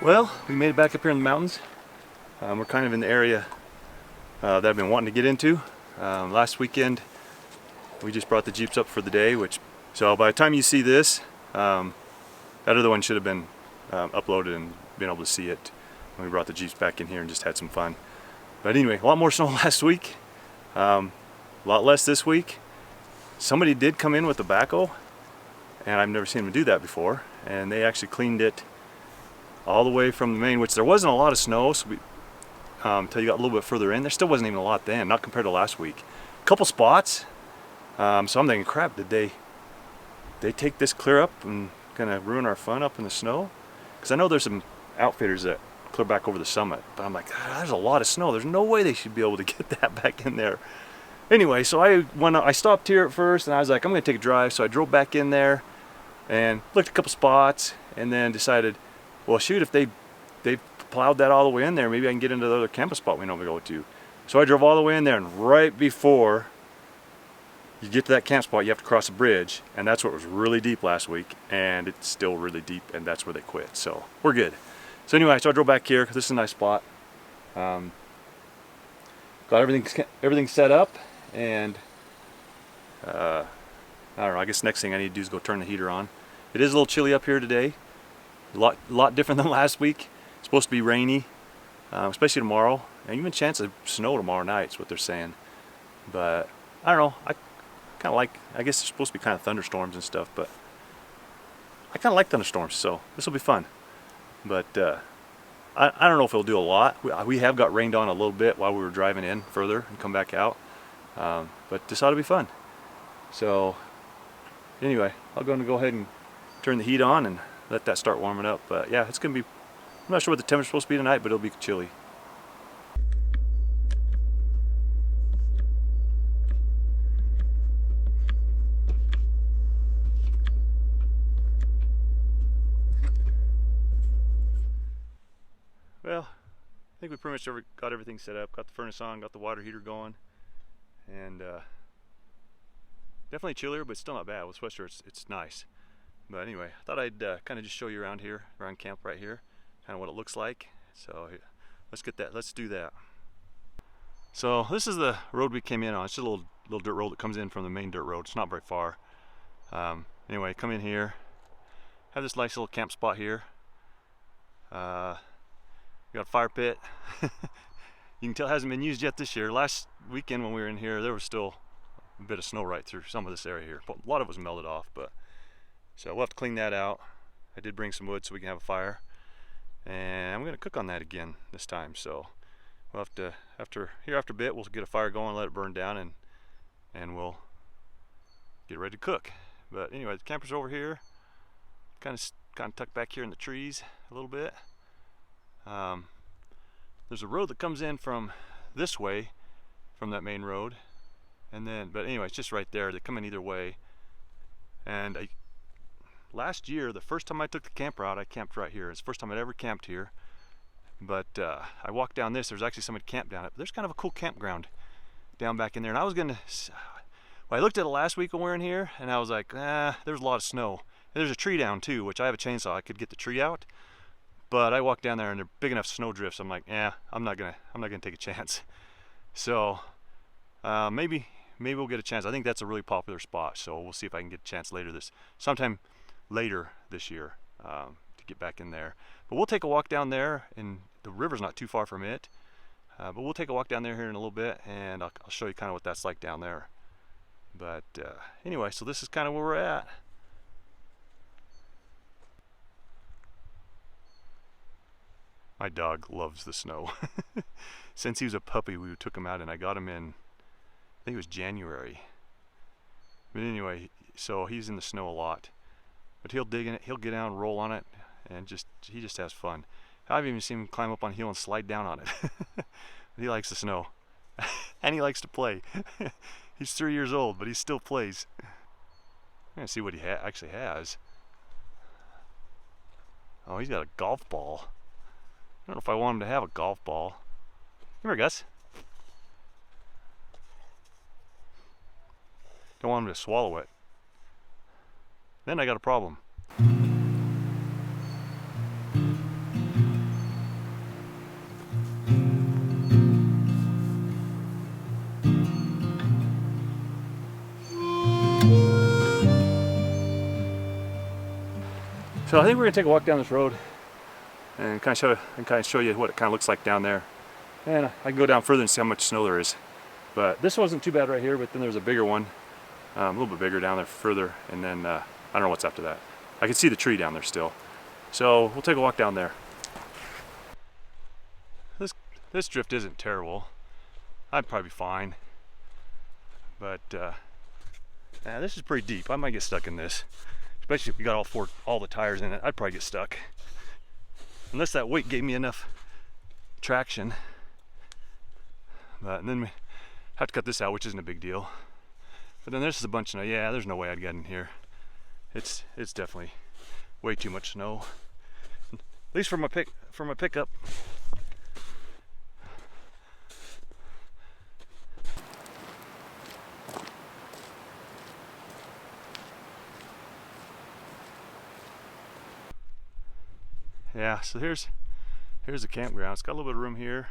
Well, we made it back up here in the mountains. We're kind of in the area that I've been wanting to get into. Last weekend we just brought the Jeeps up for the day, so by the time you see this, that other one should have been uploaded and been able to see it when we brought the Jeeps back in here and just had some fun. But anyway, a lot more snow last week, a lot less this week. Somebody did come in with a backhoe, and I've never seen them do that before, and they actually cleaned it all the way from the main, which there wasn't a lot of snow, so until you got a little bit further in. There still wasn't even a lot then, not compared to last week. A couple spots, so I'm thinking, crap, did they take this clear up and kind of ruin our fun up in the snow? Because I know there's some outfitters that clear back over the summit, but I'm like, there's a lot of snow. There's no way they should be able to get that back in there. Anyway, so I stopped here at first, and I was like, I'm going to take a drive. So I drove back in there and looked at a couple spots, and then decided, well, shoot, if they plowed that all the way in there, maybe I can get into the other camping spot we normally go to. So I drove all the way in there, and right before you get to that camp spot, you have to cross a bridge, and that's what was really deep last week, and it's still really deep, and that's where they quit. So we're good. So anyway, so I drove back here because this is a nice spot. Got everything set up, and I don't know. I guess next thing I need to do is go turn the heater on. It is a little chilly up here today. A lot different than last week. It's supposed to be rainy, especially tomorrow, and even a chance of snow tomorrow night is what they're saying. But I don't know. I kind of like. I guess there's supposed to be kind of thunderstorms and stuff, but I kind of like thunderstorms, so this will be fun. But I don't know if it'll do a lot. We have got rained on a little bit while we were driving in further and come back out, but this ought to be fun. So anyway, I'm going to go ahead and turn the heat on and let that start warming up. But yeah, it's going to be, I'm not sure what the temperature's supposed to be tonight, but it'll be chilly. Well, I think we pretty much got everything set up, got the furnace on, got the water heater going, and definitely chillier, but still not bad. With sweatshirts, it's nice. But anyway, I thought I'd kind of just show you around here, around camp right here, kind of what it looks like. So let's do that. So this is the road we came in on. It's just a little dirt road that comes in from the main dirt road. It's not very far. Anyway, come in here, have this nice little camp spot here. We got a fire pit. You can tell it hasn't been used yet this year. Last weekend when we were in here, there was still a bit of snow right through some of this area here. A lot of it was melted off, but so we'll have to clean that out. I did bring some wood so we can have a fire, and I'm going to cook on that again this time. So we'll have to, after a bit, we'll get a fire going, let it burn down, and we'll get ready to cook. But anyway, the camper's over here, kind of tucked back here in the trees a little bit. There's a road that comes in from this way, from that main road, but anyway, it's just right there. They come in either way. And last year, the first time I took the camper out, I camped right here. It's the first time I'd ever camped here. But I walked down this. There's actually somebody camped down it. But there's kind of a cool campground down back in there. And I was gonna. Well, I looked at it last week when we were in here, and I was like, there's a lot of snow. And there's a tree down too, which I have a chainsaw. I could get the tree out. But I walked down there, and they're big enough snow drifts. I'm like, I'm not gonna take a chance. So maybe we'll get a chance. I think that's a really popular spot. So we'll see if I can get a chance sometime later this year, to get back in there. But we'll take a walk down there, and the river's not too far from it. But we'll take a walk down there here in a little bit, and I'll show you kind of what that's like down there. But anyway, so this is kind of where we're at. My dog loves the snow. Since he was a puppy, we took him out, and I got him in, I think it was January. But anyway, so he's in the snow a lot. But he'll dig in it, he'll get down, roll on it, and he just has fun. I've even seen him climb up on a hill and slide down on it. He likes the snow. And he likes to play. He's 3 years old, but he still plays. I'm gonna see what he actually has. Oh, he's got a golf ball. I don't know if I want him to have a golf ball. Come here, Gus. Don't want him to swallow it. Then I got a problem. So I think we're gonna take a walk down this road and kind of show you what it kind of looks like down there. And I can go down further and see how much snow there is. But this wasn't too bad right here, but then there's a bigger one, a little bit bigger down there further, and then I don't know what's after that. I can see the tree down there still. So we'll take a walk down there. This drift isn't terrible. I'd probably be fine. But yeah, this is pretty deep. I might get stuck in this, especially if we got all the tires in it. I'd probably get stuck, unless that weight gave me enough traction. But and then we have to cut this out, which isn't a big deal. But then there's a bunch of snow. Yeah, there's no way I'd get in here. It's definitely way too much snow. At least for my pickup. Yeah, so here's the campground. It's got a little bit of room here.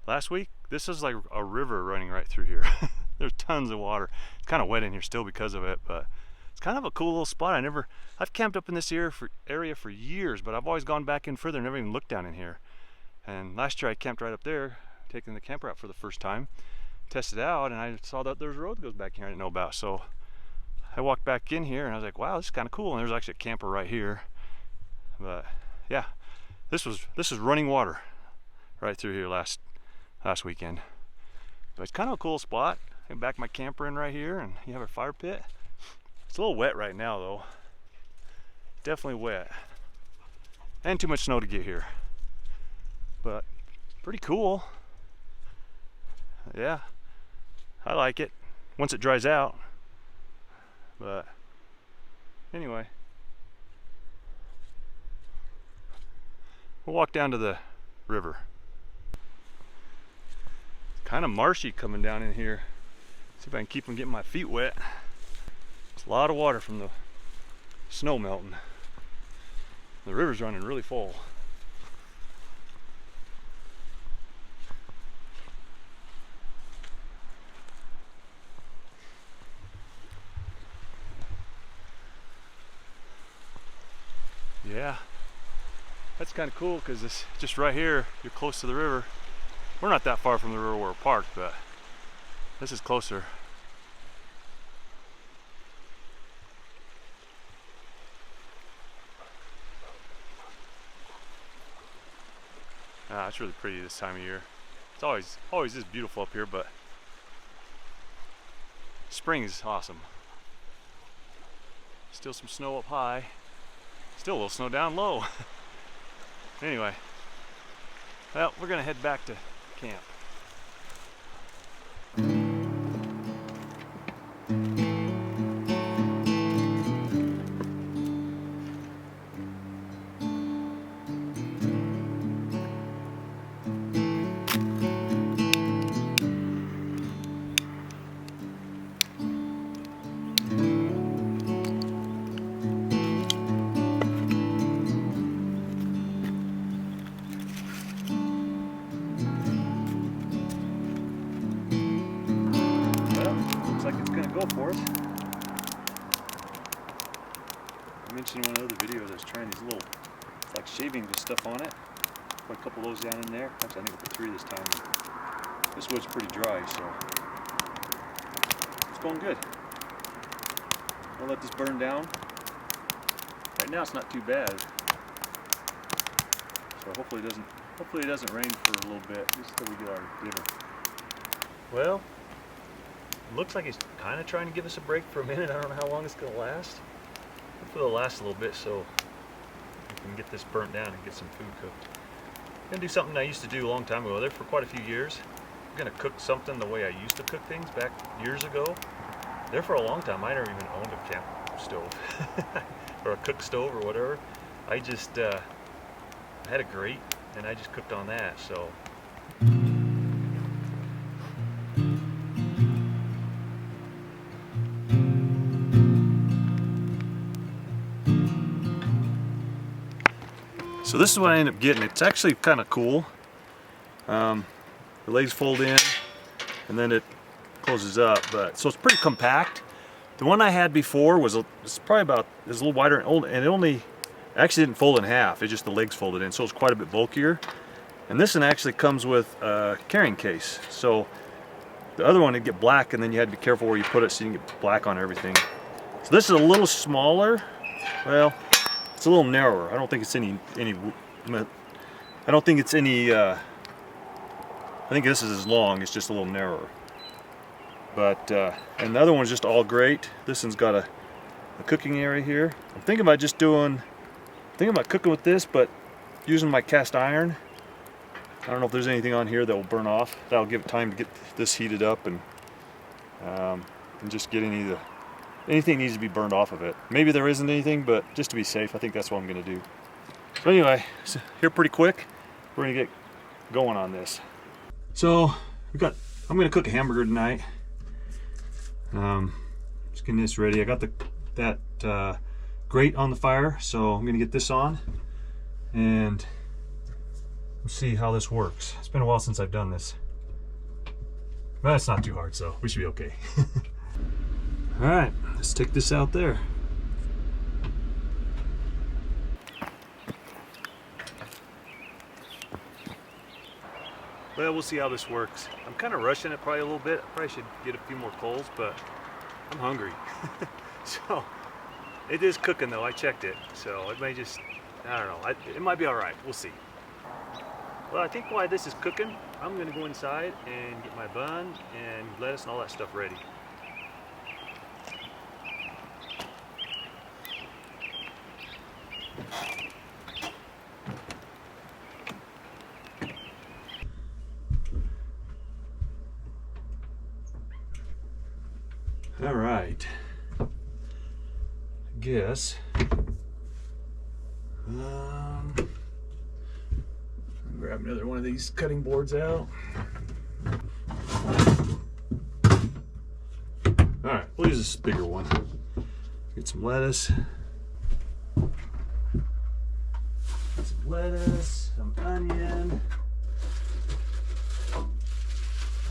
Last week, this is like a river running right through here. There's tons of water. It's kind of wet in here still because of it, but it's kind of a cool little spot. I've camped up in this area for years, but I've always gone back in further, never even looked down in here. And last year I camped right up there, taking the camper out for the first time, tested it out, and I saw that there's a road that goes back here I didn't know about. So I walked back in here and I was like, wow, this is kind of cool. And there's actually a camper right here. But yeah, this was running water right through here last weekend. But it's kind of a cool spot. I can back my camper in right here, and you have a fire pit. It's a little wet right now though. Definitely wet. And too much snow to get here. But pretty cool. Yeah, I like it once it dries out. But anyway, we'll walk down to the river. It's kind of marshy coming down in here. See if I can keep from getting my feet wet. It's a lot of water from the snow melting. The river's running really full. Yeah, that's kind of cool because it's just right here, you're close to the river. We're not that far from the river where we're parked, but this is closer. It's really pretty this time of year. It's always is beautiful up here, but spring is awesome. Still some snow up high. Still a little snow down low. Anyway, well, we're gonna head back to camp. Go for it. I mentioned in one other video that I was trying these little, like shavings with stuff on it. Put a couple of those down in there. Actually, I think I put 3 this time. This wood's pretty dry, so it's going good. I'll let this burn down. Right now, it's not too bad. So hopefully it doesn't rain for a little bit, just until we get our dinner. Well, looks like it's kind of trying to give us a break for a minute. I don't know how long it's going to last. Hopefully it'll last a little bit so we can get this burnt down and get some food cooked. I'm going to do something I used to do a long time ago. There for quite a few years. I'm going to cook something the way I used to cook things back years ago. There for a long time I never even owned a camp stove or a cook stove or whatever. I just I had a grate and I just cooked on that. So So this is what I ended up getting. It's actually kind of cool. The legs fold in and then it closes up, but so it's pretty compact. The one I had before was it's probably about, it's a little wider and old, and it only actually didn't fold in half. It's just the legs folded in, so it's quite a bit bulkier. And this one actually comes with a carrying case. So the other one would get black, and then you had to be careful where you put it so you didn't get black on everything. So this is a little smaller. Well, it's a little narrower. I don't think it's any. I don't think it's any. I think this is as long. It's just a little narrower. But and the other one's just all grate. This one's got a cooking area here. I'm thinking about cooking with this, but using my cast iron. I don't know if there's anything on here that will burn off. That'll give it time to get this heated up and just get anything needs to be burned off of it. Maybe there isn't anything, but just to be safe, I think that's what I'm going to do. So anyway, here pretty quick, we're going to get going on this. So I'm going to cook a hamburger tonight. Just getting this ready. I got that grate on the fire, so I'm going to get this on and we'll see how this works. It's been a while since I've done this. But it's not too hard, so we should be okay. Alright, let's take this out there. Well, we'll see how this works. I'm kind of rushing it probably a little bit. I probably should get a few more coals, but I'm hungry. So, it is cooking though, I checked it. So it may just, I don't know, it might be alright, we'll see. Well, I think while this is cooking, I'm going to go inside and get my bun and lettuce and all that stuff ready. All right. I guess. Grab another one of these cutting boards out. Alright, we'll use this bigger one. Get some lettuce. Some onion.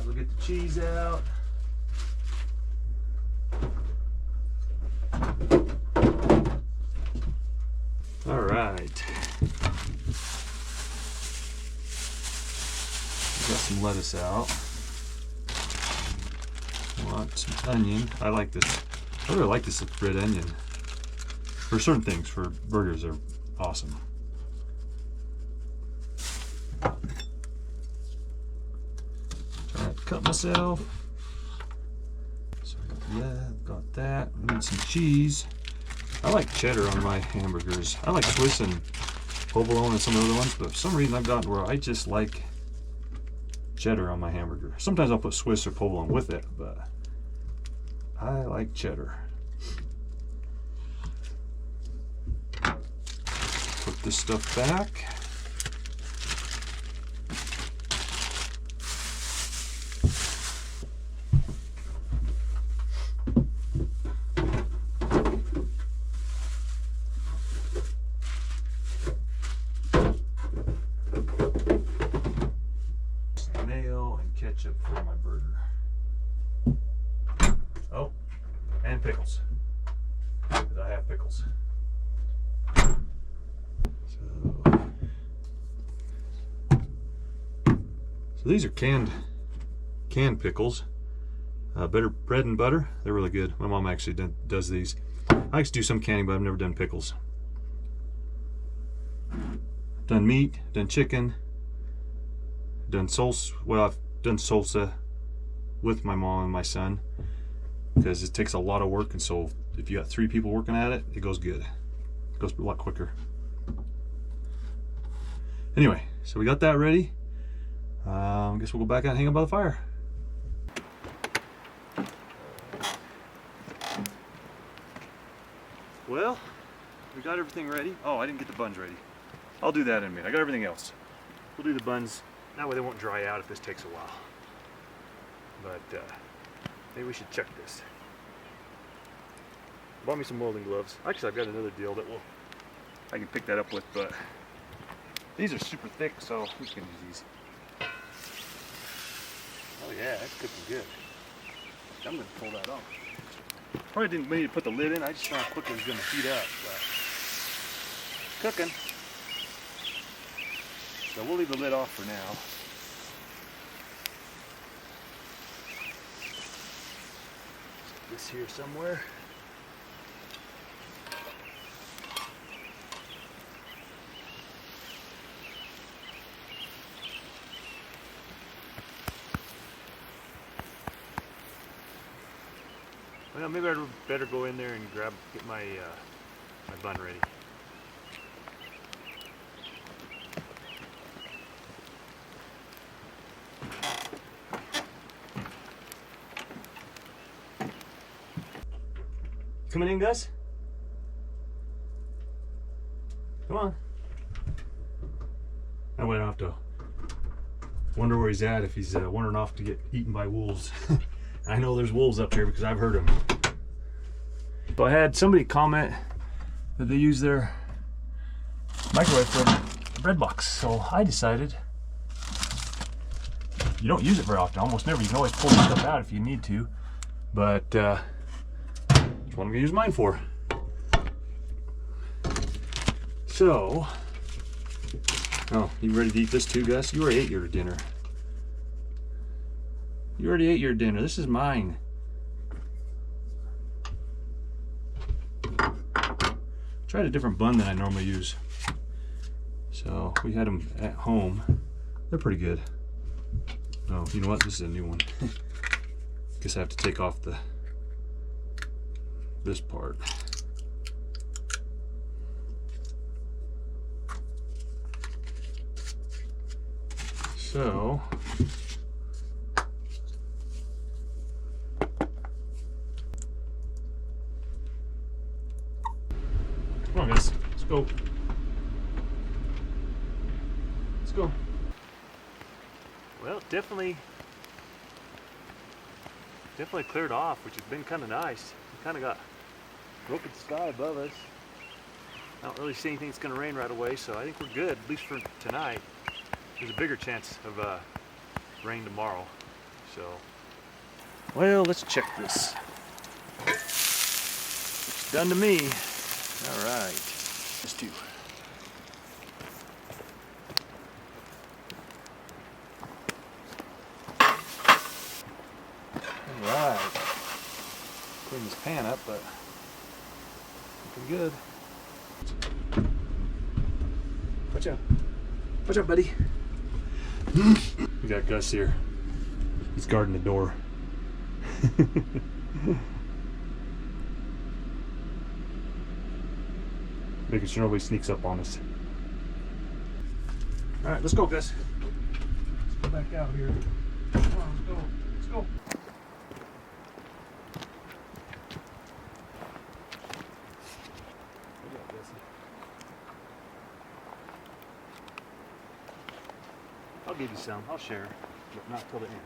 We'll get the cheese out. Alright. Got some lettuce out. Want some onion. I like this. I really like this red onion. For certain things, for burgers, they're awesome. Trying to cut myself. So got that. I need some cheese. I like cheddar on my hamburgers. I like Swiss and provolone and some of the other ones, but for some reason I've gotten where I just like cheddar on my hamburger. Sometimes I'll put Swiss or provolone with it, but I like cheddar. Put this stuff back. Mayo and ketchup for my burger. Oh, and pickles, because I have pickles. So these are canned pickles. Better bread and butter. They're really good. My mom actually does these. I like to do some canning, but I've never done pickles. Done meat, done chicken, done salsa. Well, I've done salsa with my mom and my son because it takes a lot of work, and so if you got 3 people working at it, it goes good. It goes a lot quicker. Anyway, so we got that ready. I guess we'll go back out and hang out by the fire. Well, we got everything ready. Oh, I didn't get the buns ready. I'll do that in a minute. I got everything else. We'll do the buns. That way they won't dry out if this takes a while. But maybe we should check this. Bought me some molding gloves. Actually, I've got another deal that I can pick that up with, but these are super thick, so we can use these. Oh yeah, that's cooking good. I'm gonna pull that off. Probably didn't need to put the lid in. I just saw how quick it was gonna heat up. cooking. So we'll leave the lid off for now. This here somewhere. Well, maybe I'd better go in there and get my my bun ready. Coming in, Gus? Come on. That way I don't have to wonder where he's at if he's wandering off to get eaten by wolves. I know there's wolves up here because I've heard them. So I had somebody comment that they use their microwave for a bread box. So I decided, you don't use it very often, almost never. You can always pull the stuff out if you need to. But that's what I'm gonna use mine for. So, oh, you ready to eat this too, Gus? You already ate your dinner. You already ate your dinner. This is mine. Tried a different bun than I normally use. So we had them at home. They're pretty good. Oh, you know what? This is a new one. Guess I have to take off this part. So come on, guys, let's go. Let's go. Well, definitely cleared off, which has been kind of nice. We kind of got broken sky above us. I don't really see anything that's going to rain right away, so I think we're good, at least for tonight. There's a bigger chance of rain tomorrow. So, well, let's check this. It's done to me. All right, let's do. All right, clean this pan up, but looking good. Watch out, buddy. We got Gus here. He's guarding the door. Making sure nobody sneaks up on us. All right, let's go, Gus. Let's go back out here. Come on, let's go. Let's go. Good job, Gussie. I'll give you some. I'll share, but not till the end.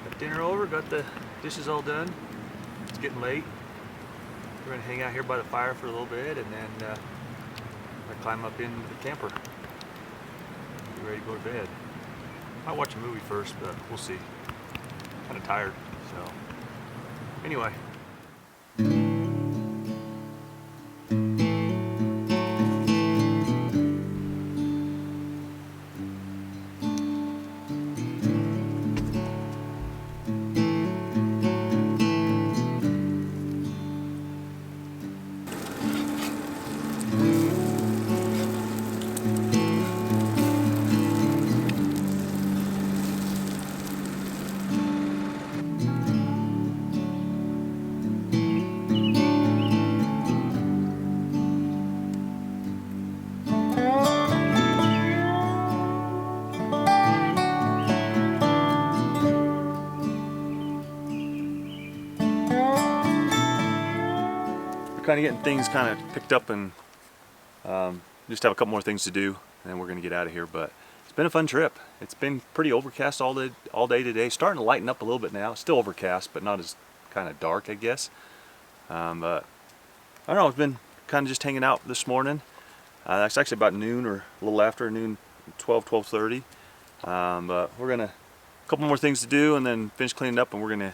Got dinner over, got the dishes all done. It's getting late. We're gonna hang out here by the fire for a little bit, and then I climb up into the camper. Get ready to go to bed. Might watch a movie first, but we'll see. Kind of tired, so anyway. Kind of getting things kind of picked up, and just have a couple more things to do, and then we're gonna get out of here. But it's been a fun trip. It's been pretty overcast all day today. Starting to lighten up a little bit now. It's still overcast, but not as kind of dark, I guess. But I don't know. It's been kind of just hanging out this morning. That's actually about noon or a little after noon, 12:30. But we're gonna a couple more things to do and then finish cleaning up, and we're gonna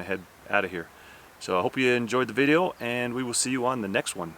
head out of here. So I hope you enjoyed the video, and we will see you on the next one.